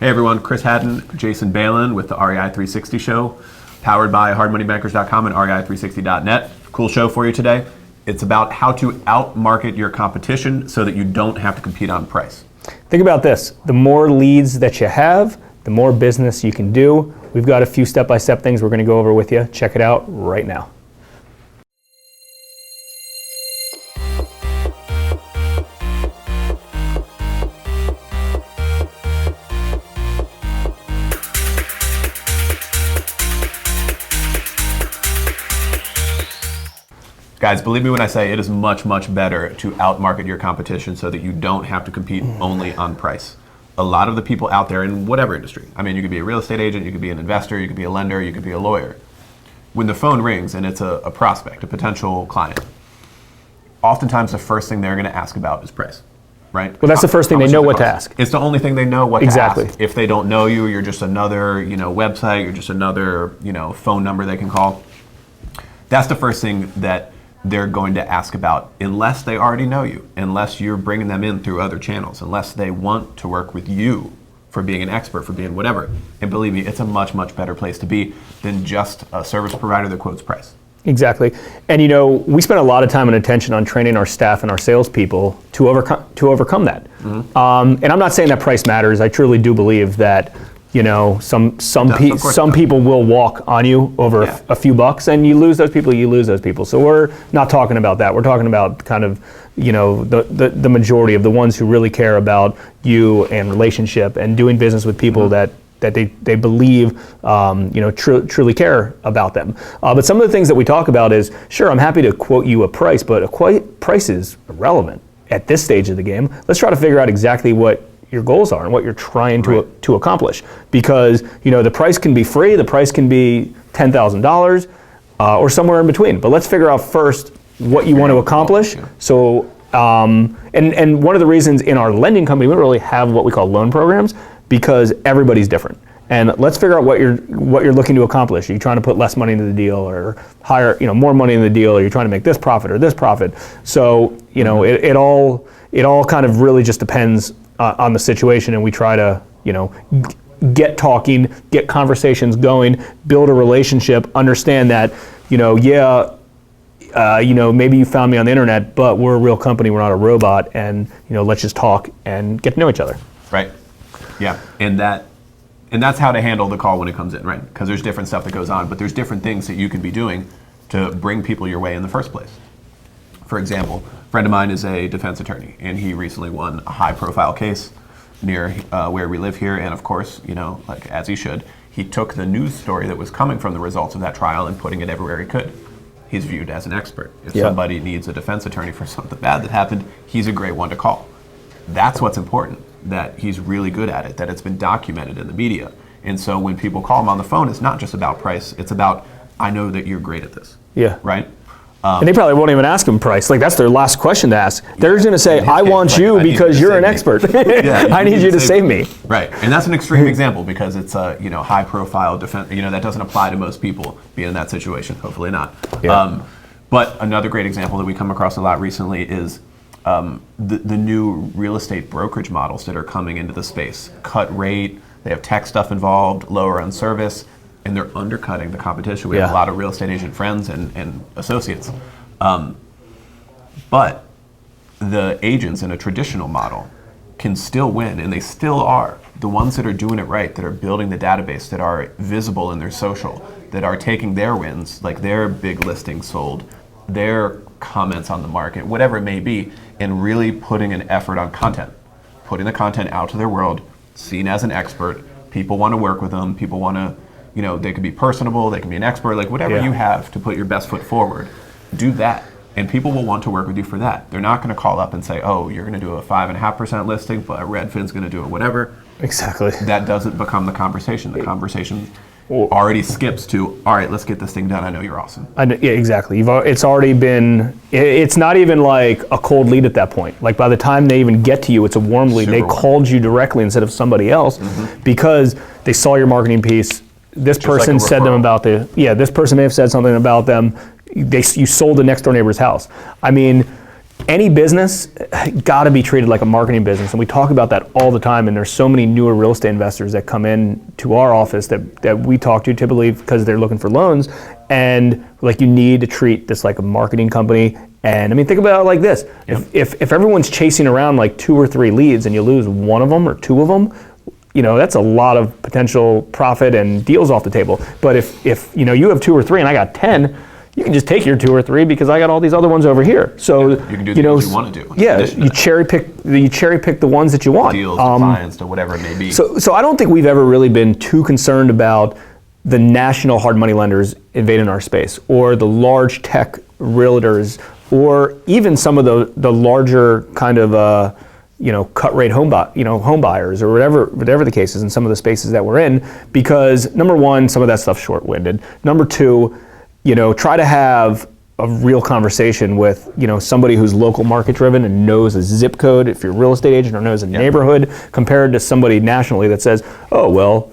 Hey everyone, Chris Haddon, Jason Balin with the REI 360 show, powered by hardmoneybankers.com and rei360.net. Cool show for you today. It's about how to outmarket your competition so that you don't have to compete on price. Think about this. The more leads that you have, the more business you can do. We've got a few step-by-step things we're going to go over with you. Check it out right now. Guys, believe me when I say it is much, much better to outmarket your competition so that you don't have to compete only on price. A lot of the people out there in whatever industry, I mean, you could be a real estate agent, you could be an investor, you could be a lender, you could be a lawyer. When the phone rings and it's a prospect, a potential client, oftentimes the first thing they're going to ask about is price, right? Well, that's the first thing they know what to ask. It's the only thing they know what to Exactly. ask. If they don't know you, you're just another, website, you're just another, phone number they can call. That's the first thing that they're going to ask about, unless they already know you, unless you're bringing them in through other channels, unless they want to work with you for being an expert, for being whatever. And believe me, it's a much, much better place to be than just a service provider that quotes price. Exactly. And we spend a lot of time and attention on training our staff and our salespeople to overcome that. Mm-hmm. And I'm not saying that price matters. I truly do believe that some people will walk on you over a few bucks, and you lose those people. So we're not talking about that. We're talking about kind of, the majority of the ones who really care about you and relationship and doing business with people that they believe, truly care about them. But some of the things that we talk about is, sure, I'm happy to quote you a price, but price is irrelevant at this stage of the game. Let's try to figure out exactly what your goals are and what you're trying to accomplish, because the price can be free, the price can be $10,000 or somewhere in between, but let's figure out first what you want to accomplish. So and one of the reasons in our lending company we don't really have what we call loan programs, because everybody's different, and let's figure out what you're looking to accomplish. Are you trying to put less money into the deal, or higher more money in the deal? Or are you trying to make this profit or this profit? So it all kind of really just depends on the situation, and we try to, get talking, get conversations going, build a relationship, understand that, maybe you found me on the internet, but we're a real company, we're not a robot, and, let's just talk and get to know each other. Right. Yeah. And that's how to handle the call when it comes in, right? Because there's different stuff that goes on, but there's different things that you can be doing to bring people your way in the first place. For example, a friend of mine is a defense attorney, and he recently won a high-profile case near where we live here. And of course, like as he should, he took the news story that was coming from the results of that trial and putting it everywhere he could. He's viewed as an expert. If somebody needs a defense attorney for something bad that happened, he's a great one to call. That's what's important, that he's really good at it, that it's been documented in the media. And so when people call him on the phone, it's not just about price, it's about, I know that you're great at this. Yeah. Right? And they probably won't even ask him price. Like, that's their last question to ask. They're just going to say, I want you because you're an expert. I need you to save me. Right. And that's an extreme example, because it's a high profile defense. That doesn't apply to most people being in that situation. Hopefully not. Yeah. But another great example that we come across a lot recently is the new real estate brokerage models that are coming into the space. Cut rate, they have tech stuff involved, lower on service, and they're undercutting the competition. We have a lot of real estate agent friends and associates. But the agents in a traditional model can still win, and they still are. The ones that are doing it right, that are building the database, that are visible in their social, that are taking their wins, like their big listings sold, their comments on the market, whatever it may be, and really putting an effort on content, putting the content out to their world, seen as an expert. People want to work with them. People want to, they could be personable, they can be an expert, like whatever you have to put your best foot forward, do that. And people will want to work with you for that. They're not going to call up and say, oh, you're going to do a 5.5% listing, but Redfin's going to do it, whatever. Exactly. That doesn't become the conversation. The conversation already skips to, all right, let's get this thing done. I know you're awesome. Yeah, exactly. It's already been, it's not even like a cold lead at that point. Like by the time they even get to you, it's a warm lead. They called you directly instead of somebody else because they saw your marketing piece. This person said them about this person may have said something about them. You sold the next door neighbor's house. I mean, any business got to be treated like a marketing business, and we talk about that all the time. And there's so many newer real estate investors that come in to our office that we talk to typically because they're looking for loans, and like you need to treat this like a marketing company. And I mean, think about it like this: if everyone's chasing around like 2 or 3 leads and you lose one of them or 2 of them, you know, that's a lot of potential profit and deals off the table. But if you know you have 2 or 3 and I got 10. You can just take your 2 or 3 because I got all these other ones over here. So you can do the things you want to do. Yeah, you cherry pick the ones that you want. Deals, to clients, to whatever it may be. So I don't think we've ever really been too concerned about the national hard money lenders invading our space, or the large tech realtors, or even some of the larger kind of cut rate home buyers, or whatever the case is in some of the spaces that we're in. Because number one, some of that stuff's short-winded. Number two, try to have a real conversation with, somebody who's local market driven and knows a zip code if you're a real estate agent, or knows a neighborhood, compared to somebody nationally that says, oh, well,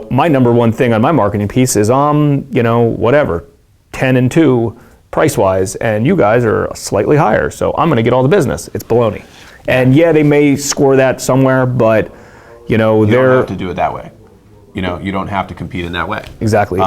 my number one thing on my marketing piece is, whatever, 10 and 2 price-wise, and you guys are slightly higher, so I'm going to get all the business. It's baloney. And yeah, they may score that somewhere, but, you don't have to do it that way. You don't have to compete in that way. Exactly.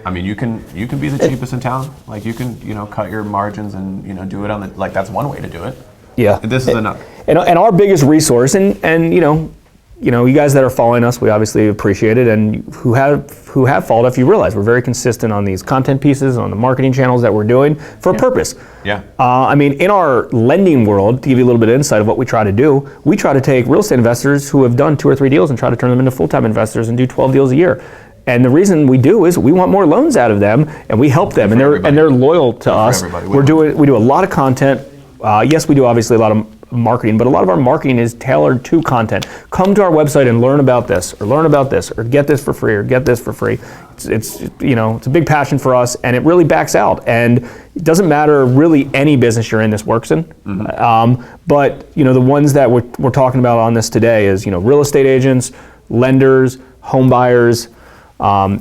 I mean, you can be the cheapest in town. Like you can, cut your margins and do it on the, like that's one way to do it. Yeah. This is another. And our biggest resource, and you guys that are following us, we obviously appreciate it, and who have followed us, you realize we're very consistent on these content pieces, on the marketing channels that we're doing for a purpose. Yeah. I mean, in our lending world, to give you a little bit of insight of what we try to do, we try to take real estate investors who have done 2 or 3 deals and try to turn them into full-time investors and do 12 deals a year. And the reason we do is we want more loans out of them, and we help them, and they're loyal to us. We do a lot of content. Yes, we do obviously a lot of marketing, but a lot of our marketing is tailored to content. Come to our website and learn about this, or get this for free, or get this for free. It's a big passion for us, and it really backs out. And it doesn't matter really any business you're in, this works in. Mm-hmm. But the ones that we're talking about on this today is real estate agents, lenders, home buyers,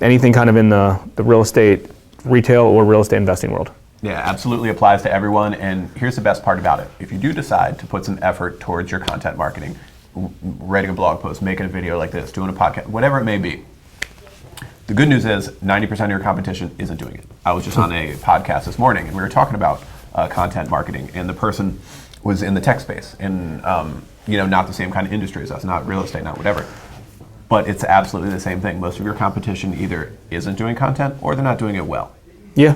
anything kind of in the real estate retail or real estate investing world. Yeah, absolutely applies to everyone. And here's the best part about it. If you do decide to put some effort towards your content marketing, writing a blog post, making a video like this, doing a podcast, whatever it may be, the good news is 90% of your competition isn't doing it. I was just on a podcast this morning, and we were talking about content marketing, and the person was in the tech space, and not the same kind of industry as us, not real estate, not whatever. But it's absolutely the same thing. Most of your competition either isn't doing content or they're not doing it well. Yeah.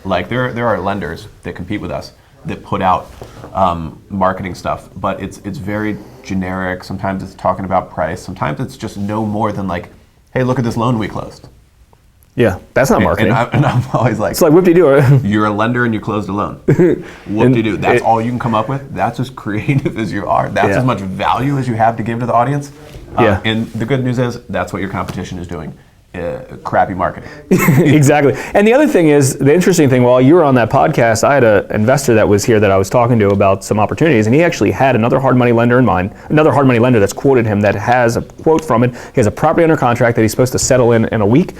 Like there are lenders that compete with us that put out marketing stuff, but it's very generic. Sometimes it's talking about price. Sometimes it's just no more than like, hey, look at this loan we closed. Yeah, that's not marketing. And I'm always like, it's like whoop-de-doo. You're a lender and you closed a loan. Whoop-de-doo. That's all you can come up with. That's as creative as you are. That's as much value as you have to give to the audience. And the good news is that's what your competition is doing. Crappy marketing. Exactly. And the other thing is, the interesting thing, while you were on that podcast, I had an investor that was here that I was talking to about some opportunities, and he actually had another hard money lender in mind, another hard money lender that's quoted him, that has a quote from it. He has a property under contract that he's supposed to settle in a week.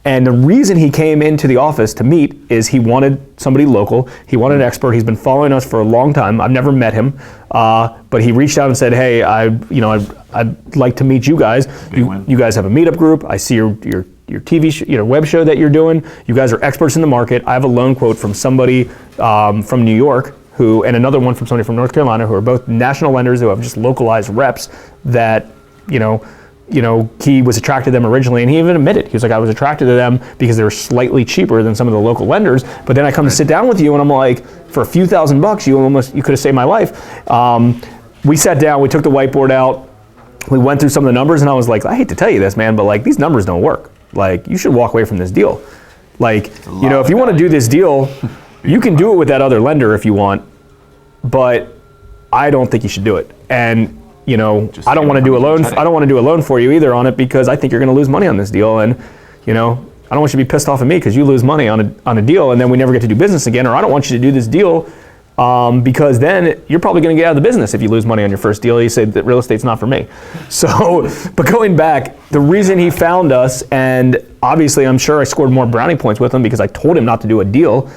And the reason he came into the office to meet is he wanted somebody local. He wanted an expert. He's been following us for a long time. I've never met him, but he reached out and said, "Hey, I'd like to meet you guys. You guys have a meetup group. I see your TV web show that you're doing. You guys are experts in the market. I have a loan quote from somebody from New York and another one from somebody from North Carolina, who are both national lenders who have just localized reps that he was attracted to them originally, and he even admitted, he was like, I was attracted to them because they were slightly cheaper than some of the local lenders, but then I come to sit down with you and I'm like, for a few $1,000s, you could have saved my life. We sat down, we took the whiteboard out, we went through some of the numbers, and I was like, I hate to tell you this, man, but like these numbers don't work. Like you should walk away from this deal. Like, if you want to do this deal, you can do it with that other lender if you want, but I don't think you should do it. And I don't want to do a loan. I don't want to do a loan for you either on it, because I think you're going to lose money on this deal, and I don't want you to be pissed off at me because you lose money on a deal and then we never get to do business again. Or I don't want you to do this deal because then you're probably going to get out of the business if you lose money on your first deal. You say that real estate's not for me. So, but going back, the reason he found us, and obviously I'm sure I scored more brownie points with him because I told him not to do a deal.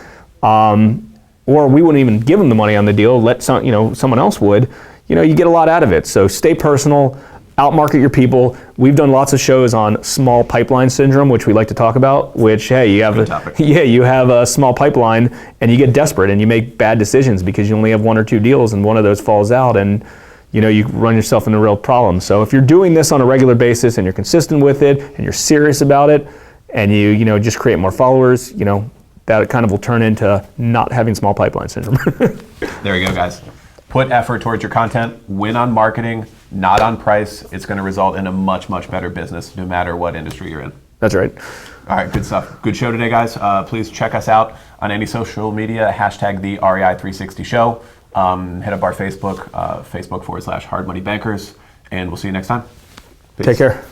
or we wouldn't even give them the money on the deal, let someone else would, you get a lot out of it. So stay personal, outmarket your people. We've done lots of shows on small pipeline syndrome, which we like to talk about, which, hey, you have you have a small pipeline and you get desperate and you make bad decisions because you only have 1 or 2 deals and one of those falls out, and you run yourself into real problems. So if you're doing this on a regular basis and you're consistent with it and you're serious about it and you just create more followers, that kind of will turn into not having small pipeline syndrome. There you go, guys. Put effort towards your content, win on marketing, not on price. It's going to result in a much, much better business no matter what industry you're in. That's right. All right, good stuff. Good show today, guys. Please check us out on any social media, hashtag the REI360 show. Hit up our Facebook, Facebook.com/Hard Money Bankers, and we'll see you next time. Peace. Take care.